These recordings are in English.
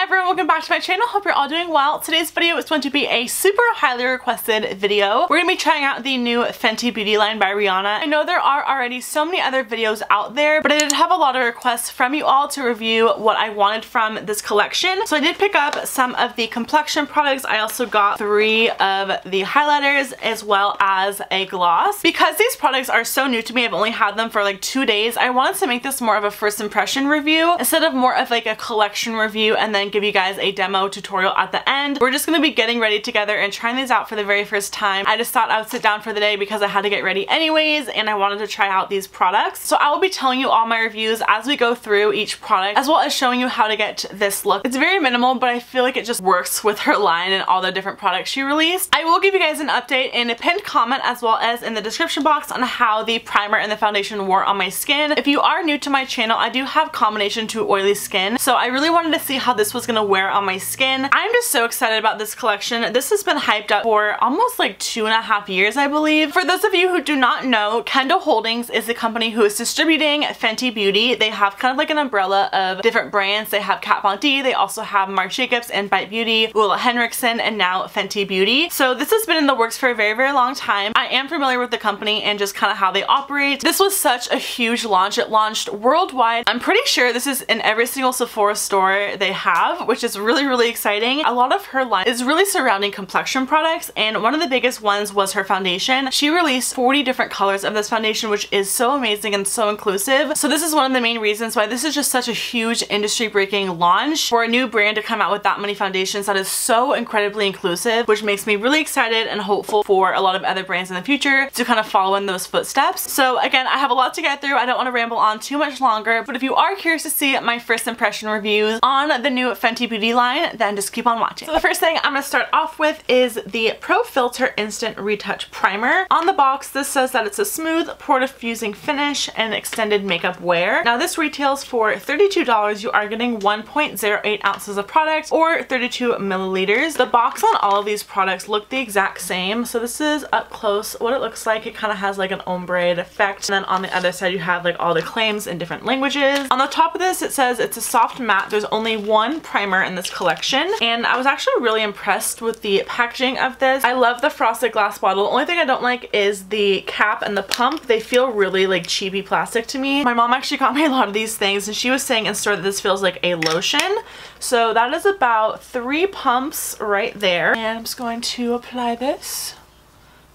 everyone, welcome back to my channel. Hope you're all doing well. Today's video is going to be a super highly requested video. We're going to be trying out the new Fenty beauty line by Rihanna. I know there are already so many other videos out there, but I did have a lot of requests from you all to review what I wanted from this collection. So I did pick up some of the complexion products. I also got 3 of the highlighters as well as a gloss. Because these products are so new to me, I've only had them for like 2 days, I wanted to make this more of a first impression review instead of more of like a collection review and then give you guys a demo tutorial at the end. We're just going to be getting ready together and trying these out for the very first time. I just thought I would sit down for the day because I had to get ready anyways and I wanted to try out these products. So I will be telling you all my reviews as we go through each product, as well as showing you how to get this look. It's very minimal, but I feel like it just works with her line and all the different products she released. I will give you guys an update in a pinned comment as well as in the description box on how the primer and the foundation wore on my skin. If you are new to my channel, I do have combination to oily skin, so I really wanted to see how this was gonna wear on my skin. I'm just so excited about this collection. This has been hyped up for almost like 2.5 years, I believe. For those of you who do not know, Kendall Holdings is the company who is distributing Fenty Beauty. They have kind of like an umbrella of different brands. They have Kat Von D, they also have Marc Jacobs and Bite Beauty, Ulla Henriksen, and now Fenty Beauty. So this has been in the works for a very, very long time. I am familiar with the company and just kind of how they operate. This was such a huge launch. It launched worldwide. I'm pretty sure this is in every single Sephora store they have, which is really, really exciting. A lot of her line is really surrounding complexion products, and one of the biggest ones was her foundation. She released 40 different colors of this foundation, which is so amazing and so inclusive. So this is one of the main reasons why this is just such a huge industry-breaking launch for a new brand to come out with that many foundations that is so incredibly inclusive, which makes me really excited and hopeful for a lot of other brands in the future to kind of follow in those footsteps. So again, I have a lot to get through. I don't want to ramble on too much longer, but if you are curious to see my first impression reviews on the new Fenty Beauty line, then just keep on watching. So the first thing I'm going to start off with is the Pro Filter Instant Retouch Primer. On the box, this says that it's a smooth, pore-diffusing finish and extended makeup wear. Now this retails for $32. You are getting 1.08 ounces of product or 32 milliliters. The box on all of these products look the exact same. So this is up close what it looks like. It kind of has like an ombre effect. And then on the other side, you have like all the claims in different languages. On the top of this, it says it's a soft matte. There's only one primer in this collection, and I was actually really impressed with the packaging of this. I love the frosted glass bottle. The only thing I don't like is the cap and the pump. They feel really like cheapy plastic to me. My mom actually got me a lot of these things, and she was saying in store that this feels like a lotion. So that is about 3 pumps right there. And I'm just going to apply this.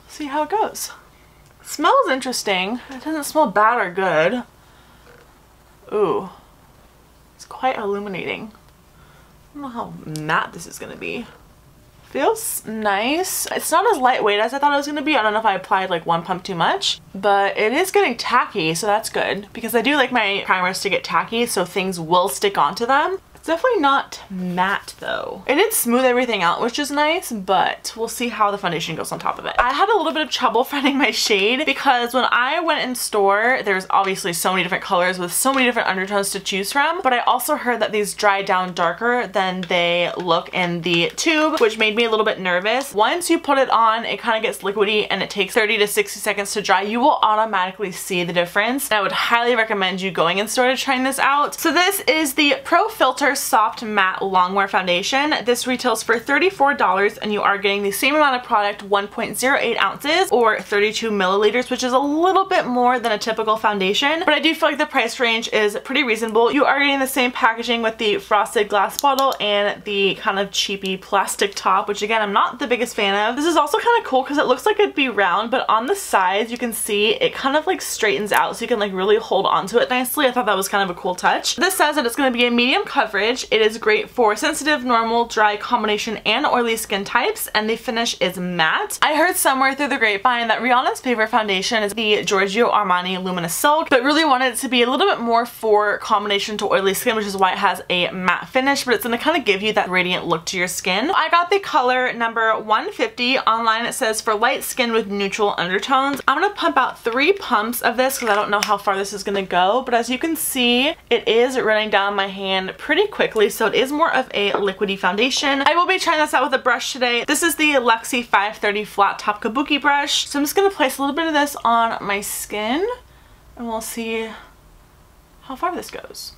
See how it goes. It smells interesting. It doesn't smell bad or good. Ooh. It's quite illuminating. I don't know how matte this is going to be. Feels nice. It's not as lightweight as I thought it was going to be. I don't know if I applied like 1 pump too much, but it is getting tacky, so that's good because I do like my primers to get tacky so things will stick onto them. It's definitely not matte though. It did smooth everything out, which is nice, but we'll see how the foundation goes on top of it. I had a little bit of trouble finding my shade because when I went in store, there's obviously so many different colors with so many different undertones to choose from, but I also heard that these dry down darker than they look in the tube, which made me a little bit nervous. Once you put it on, it kind of gets liquidy and it takes 30 to 60 seconds to dry. You will automatically see the difference. And I would highly recommend you going in store to trying this out. So this is the Pro Filter Soft Matte Longwear Foundation. This retails for $34 and you are getting the same amount of product, 1.08 ounces or 32 milliliters, which is a little bit more than a typical foundation, but I do feel like the price range is pretty reasonable. You are getting the same packaging with the frosted glass bottle and the kind of cheapy plastic top, which again, I'm not the biggest fan of. This is also kind of cool because it looks like it'd be round, but on the sides you can see it kind of like straightens out so you can like really hold onto it nicely. I thought that was kind of a cool touch. This says that it's going to be a medium coverage. It is great for sensitive, normal, dry, combination, and oily skin types, and the finish is matte. I heard somewhere through the grapevine that Rihanna's favorite foundation is the Giorgio Armani Luminous Silk, but really wanted it to be a little bit more for combination to oily skin, which is why it has a matte finish, but it's going to kind of give you that radiant look to your skin. I got the color number 150. Online it says for light skin with neutral undertones. I'm going to pump out 3 pumps of this because I don't know how far this is going to go, but as you can see, it is running down my hand pretty quickly, so it is more of a liquidy foundation. I will be trying this out with a brush today. This is the Lexi 530 Flat Top Kabuki brush. So I'm just going to place a little bit of this on my skin and we'll see how far this goes.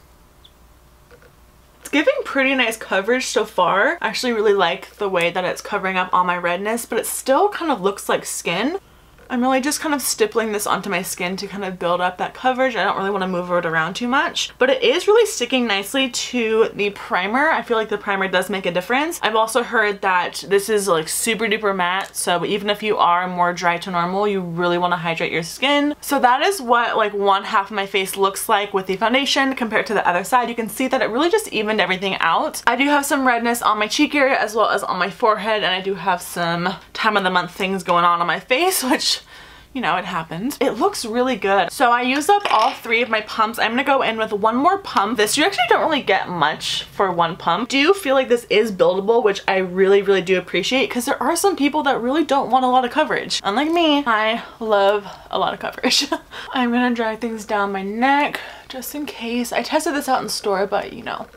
It's giving pretty nice coverage so far. I actually really like the way that it's covering up all my redness, but it still kind of looks like skin. I'm really just kind of stippling this onto my skin to kind of build up that coverage. I don't really want to move it around too much, but it is really sticking nicely to the primer. I feel like the primer does make a difference. I've also heard that this is like super duper matte, so even if you are more dry to normal, you really want to hydrate your skin. So that is what like one half of my face looks like with the foundation compared to the other side. You can see that it really just evened everything out. I do have some redness on my cheek area as well as on my forehead, and I do have some time of the month things going on my face, which, you know, it happens. It looks really good. So I used up all 3 of my pumps. I'm gonna go in with one more pump. This, you actually don't really get much for one pump. Do you feel like this is buildable, which I really, really do appreciate, because there are some people that really don't want a lot of coverage. Unlike me, I love a lot of coverage. I'm gonna drag things down my neck just in case. I tested this out in store, but you know,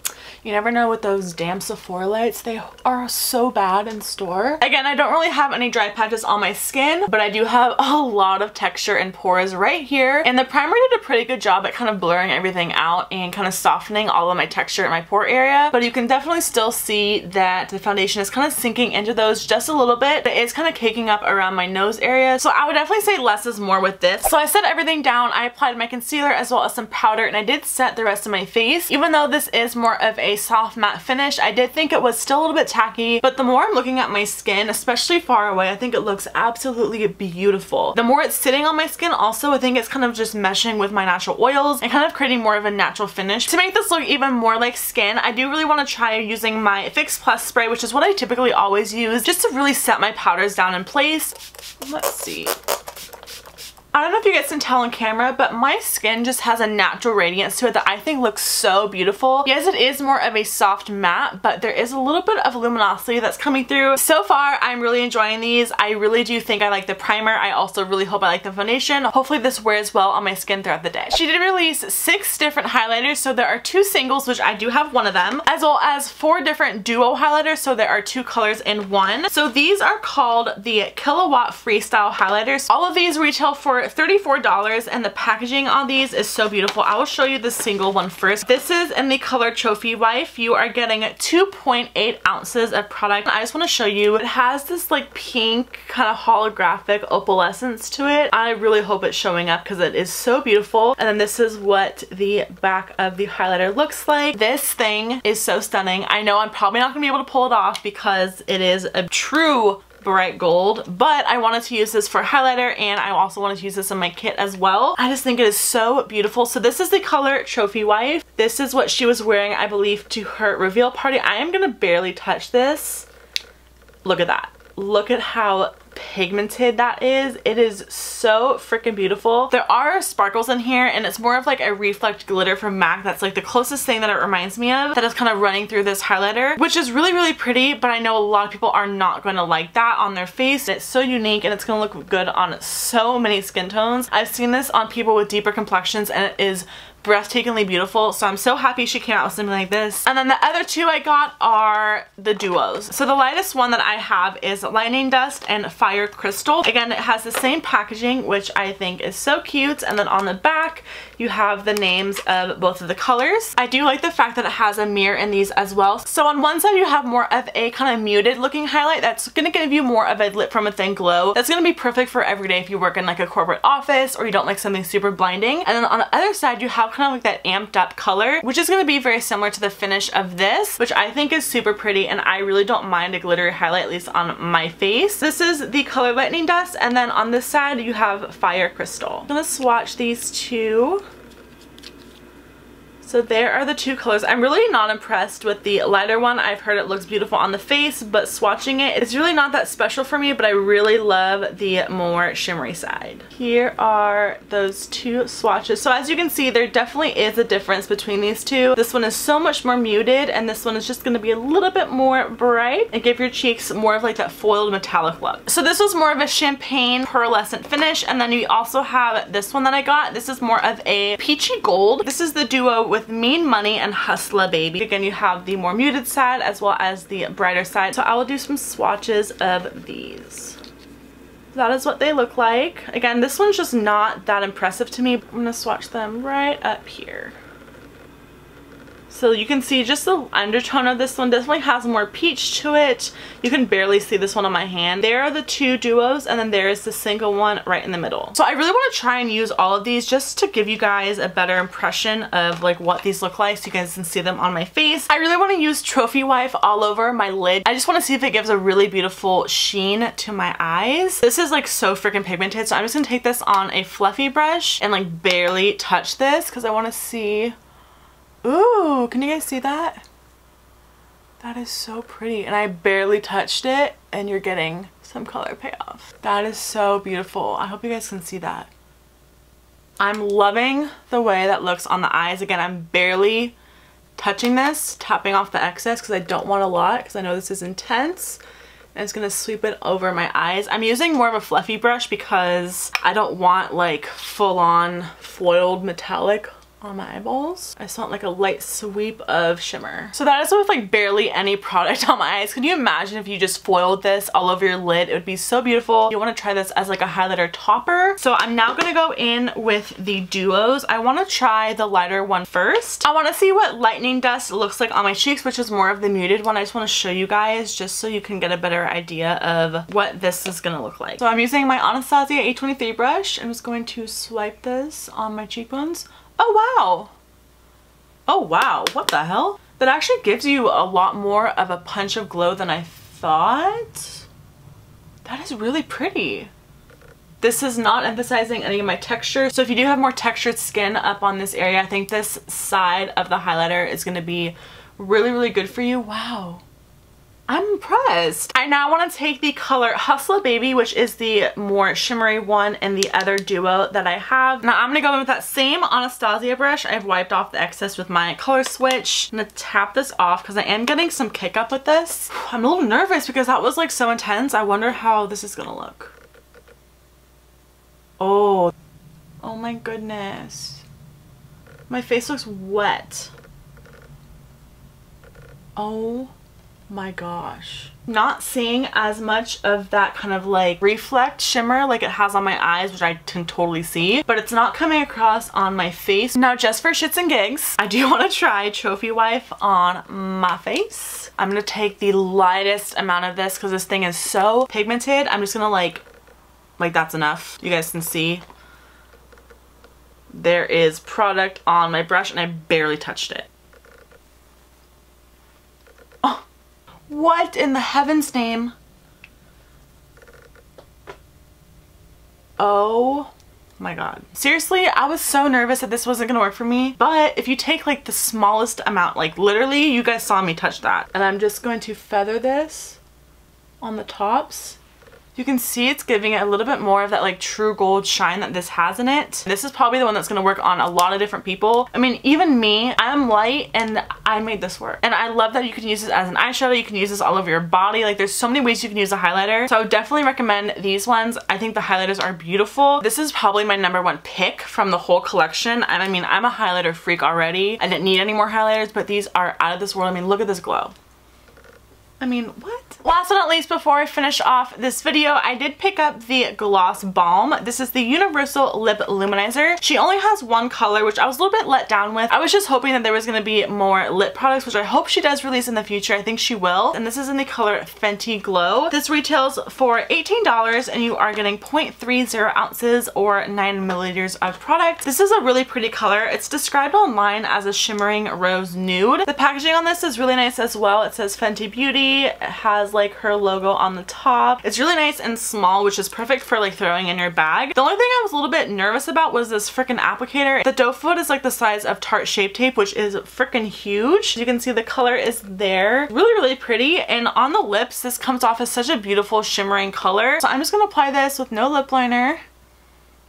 you never know with those damn Sephora lights. They are so bad in store. Again, I don't really have any dry patches on my skin, but I do have a lot of texture and pores right here. And the primer did a pretty good job at kind of blurring everything out and kind of softening all of my texture in my pore area. But you can definitely still see that the foundation is kind of sinking into those just a little bit. It is kind of caking up around my nose area. So I would definitely say less is more with this. So I set everything down. I applied my concealer as well as some powder, and I did set the rest of my face. Even though this is more of a soft matte finish, I did think it was still a little bit tacky, but the more I'm looking at my skin, especially far away, I think it looks absolutely beautiful. The more it's sitting on my skin also, I think it's kind of just meshing with my natural oils and kind of creating more of a natural finish. To make this look even more like skin, I do really want to try using my Fix Plus spray, which is what I typically always use, just to really set my powders down in place. Let's see. I don't know if you guys can tell on camera, but my skin just has a natural radiance to it that I think looks so beautiful. Yes, it is more of a soft matte, but there is a little bit of luminosity that's coming through. So far, I'm really enjoying these. I really do think I like the primer. I also really hope I like the foundation. Hopefully this wears well on my skin throughout the day. She did release 6 different highlighters, so there are 2 singles, which I do have one of them, as well as 4 different duo highlighters, so there are 2 colors in one. So these are called the Kilowatt Freestyle highlighters. All of these retail for $34, and the packaging on these is so beautiful. I will show you the single one first. This is in the color Trophy Wife. You are getting 2.8 ounces of product. I just want to show you, it has this like pink kind of holographic opalescence to it. I really hope it's showing up because it is so beautiful. And then this is what the back of the highlighter looks like. This thing is so stunning. I know I'm probably not gonna be able to pull it off because it is a true bright gold, but I wanted to use this for highlighter, and I also wanted to use this in my kit as well. I just think it is so beautiful. So this is the color Trophy Wife. This is what she was wearing, I believe, to her reveal party. I am gonna barely touch this. Look at that. Look at how pigmented that is. It is so freaking beautiful. There are sparkles in here, and it's more of like a reflect glitter from MAC. That's like the closest thing that it reminds me of that is kind of running through this highlighter, which is really, really pretty, but I know a lot of people are not going to like that on their face. It's so unique, and it's going to look good on so many skin tones. I've seen this on people with deeper complexions, and it is breathtakingly beautiful, so I'm so happy she came out with something like this. And then the other 2 I got are the duos. So the lightest one that I have is Lightning Dust and Fire Crystal. Again, it has the same packaging, which I think is so cute, and then on the back you have the names of both of the colors. I do like the fact that it has a mirror in these as well. So on one side you have more of a kind of muted looking highlight that's gonna give you more of a lit from a thin glow. That's gonna be perfect for every day if you work in like a corporate office or you don't like something super blinding. And then on the other side you have kind of like that amped up color, which is going to be very similar to the finish of this, which I think is super pretty, and I really don't mind a glittery highlight, at least on my face. This is the color Lightning Dust, and then on this side you have Fire Crystal. I'm going to swatch these 2. So there are the 2 colors. I'm really not impressed with the lighter one. I've heard it looks beautiful on the face, but swatching it, it's really not that special for me, but I really love the more shimmery side. Here are those 2 swatches. So as you can see, there definitely is a difference between these 2. This one is so much more muted, and this one is just going to be a little bit more bright and give your cheeks more of like that foiled metallic look. So this was more of a champagne pearlescent finish, and then you also have this one that I got. This is more of a peachy gold. This is the duo with Mean Money and Hustla Baby. Again, you have the more muted side as well as the brighter side. So I will do some swatches of these. That is what they look like. Again, this one's just not that impressive to me. I'm gonna swatch them right up here. So you can see just the undertone of this one definitely has more peach to it. You can barely see this one on my hand. There are the two duos, and then there's the single one right in the middle. So I really want to try and use all of these just to give you guys a better impression of like what these look like so you guys can see them on my face. I really want to use Trophy Wife all over my lid. I just want to see if it gives a really beautiful sheen to my eyes. This is like so freaking pigmented, so I'm just going to take this on a fluffy brush and like barely touch this because I want to see. Ooh, can you guys see that? That is so pretty, and I barely touched it and you're getting some color payoff. That is so beautiful. I hope you guys can see that. I'm loving the way that looks on the eyes. Again, I'm barely touching this, tapping off the excess because I don't want a lot because I know this is intense. And it's gonna sweep it over my eyes. I'm using more of a fluffy brush because I don't want like full-on foiled metallic on my eyeballs. I just want like a light sweep of shimmer. So that is with like barely any product on my eyes. Can you imagine if you just foiled this all over your lid? It would be so beautiful. You want to try this as like a highlighter topper. So I'm now gonna go in with the duos. I want to try the lighter one first. I want to see what lightning dust looks like on my cheeks, which is more of the muted one. I just want to show you guys just so you can get a better idea of what this is gonna look like. So I'm using my Anastasia A23 brush. I'm just going to swipe this on my cheekbones. Oh wow! Oh wow, what the hell? That actually gives you a lot more of a punch of glow than I thought. That is really pretty. This is not emphasizing any of my texture. So if you do have more textured skin up on this area, I think this side of the highlighter is going to be really, really good for you. Wow. I'm impressed. I now want to take the color Hustla Baby, which is the more shimmery one and the other duo that I have. Now I'm going to go in with that same Anastasia brush. I've wiped off the excess with my color switch. I'm going to tap this off because I am getting some kick up with this. I'm a little nervous because that was like so intense. I wonder how this is going to look. Oh my goodness. My face looks wet. Oh my gosh. Not seeing as much of that kind of like reflect shimmer like it has on my eyes, which I can totally see, but it's not coming across on my face. Now just for shits and gigs, I do want to try Trophy Wife on my face. I'm going to take the lightest amount of this because this thing is so pigmented. I'm just going to like that's enough. You guys can see there is product on my brush and I barely touched it. What in the heaven's name? Oh my god. Seriously, I was so nervous that this wasn't gonna work for me, but if you take like the smallest amount, like literally you guys saw me touch that, and I'm just going to feather this on the tops. You can see it's giving it a little bit more of that like true gold shine that this has in it. This is probably the one that's going to work on a lot of different people. I mean, even me, I'm light and I made this work. And I love that you can use this as an eyeshadow. You can use this all over your body. Like there's so many ways you can use a highlighter. So I would definitely recommend these ones. I think the highlighters are beautiful. This is probably my #1 pick from the whole collection. I mean, I'm a highlighter freak already. I didn't need any more highlighters, but these are out of this world. I mean, look at this glow. I mean, what? Last but not least, before I finish off this video, I did pick up the Gloss Balm. This is the Universal Lip Luminizer. She only has one color, which I was a little bit let down with. I was just hoping that there was going to be more lip products, which I hope she does release in the future. I think she will. And this is in the color Fenty Glow. This retails for $18 and you are getting 0.30 ounces or 9 milliliters of product. This is a really pretty color. It's described online as a shimmering rose nude. The packaging on this is really nice as well. It says Fenty Beauty. It has like her logo on the top. It's really nice and small, which is perfect for like throwing in your bag. The only thing I was a little bit nervous about was this freaking applicator. The doe foot is like the size of Tarte Shape Tape, which is freaking huge. You can see the color is there. Really, really pretty. And on the lips, this comes off as such a beautiful shimmering color. So I'm just gonna apply this with no lip liner.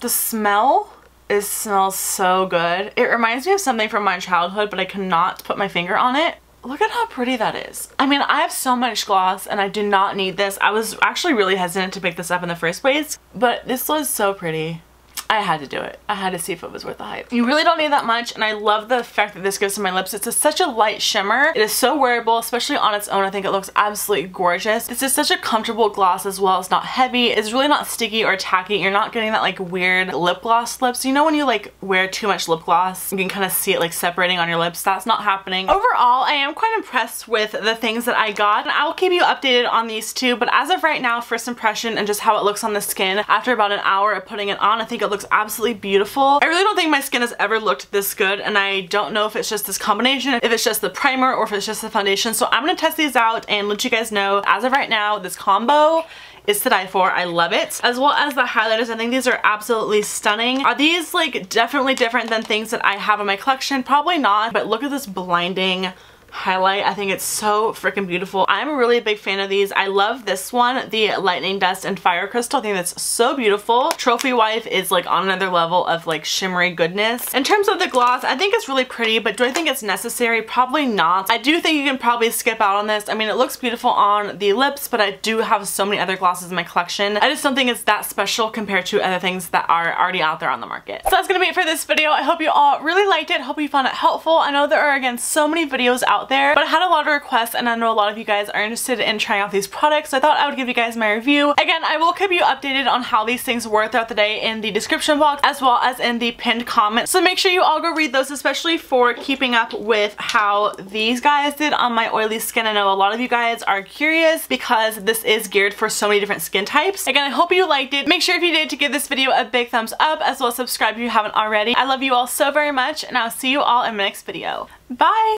The smell smells so good. It reminds me of something from my childhood, but I cannot put my finger on it. Look at how pretty that is. I mean, I have so much gloss and I do not need this. I was actually really hesitant to pick this up in the first place, but this was so pretty. I had to do it. I had to see if it was worth the hype. You really don't need that much, and I love the effect that this gives to my lips. It's such a light shimmer. It is so wearable, especially on its own. I think it looks absolutely gorgeous. This is such a comfortable gloss as well. It's not heavy. It's really not sticky or tacky. You're not getting that like weird lip gloss lips. You know when you like wear too much lip gloss, you can kind of see it like separating on your lips. That's not happening. Overall, I am quite impressed with the things that I got, and I will keep you updated on these too, but as of right now, first impression and just how it looks on the skin after about an hour of putting it on, I think it looks absolutely beautiful. I really don't think my skin has ever looked this good, and I don't know if it's just this combination, if it's just the primer, or if it's just the foundation. So I'm gonna test these out and let you guys know. As of right now, this combo is to die for. I love it. As well as the highlighters, I think these are absolutely stunning. Are these like definitely different than things that I have in my collection? Probably not, but look at this blinding highlight. I think it's so freaking beautiful. I'm a really big fan of these. I love this one, the Lightning Dust and Fire Crystal. I think that's so beautiful. Trophy Wife is like on another level of like shimmery goodness. In terms of the gloss, I think it's really pretty, but do I think it's necessary? Probably not. I do think you can probably skip out on this. I mean, it looks beautiful on the lips, but I do have so many other glosses in my collection. I just don't think it's that special compared to other things that are already out there on the market. So that's gonna be it for this video. I hope you all really liked it. Hope you found it helpful. I know there are, again, so many videos out there, but I had a lot of requests, and I know a lot of you guys are interested in trying out these products, so I thought I would give you guys my review. Again, I will keep you updated on how these things were throughout the day in the description box as well as in the pinned comment, so make sure you all go read those, especially for keeping up with how these guys did on my oily skin. I know a lot of you guys are curious because this is geared for so many different skin types. Again, I hope you liked it. Make sure if you did to give this video a big thumbs up, as well as subscribe if you haven't already. I love you all so very much, and I'll see you all in my next video. Bye!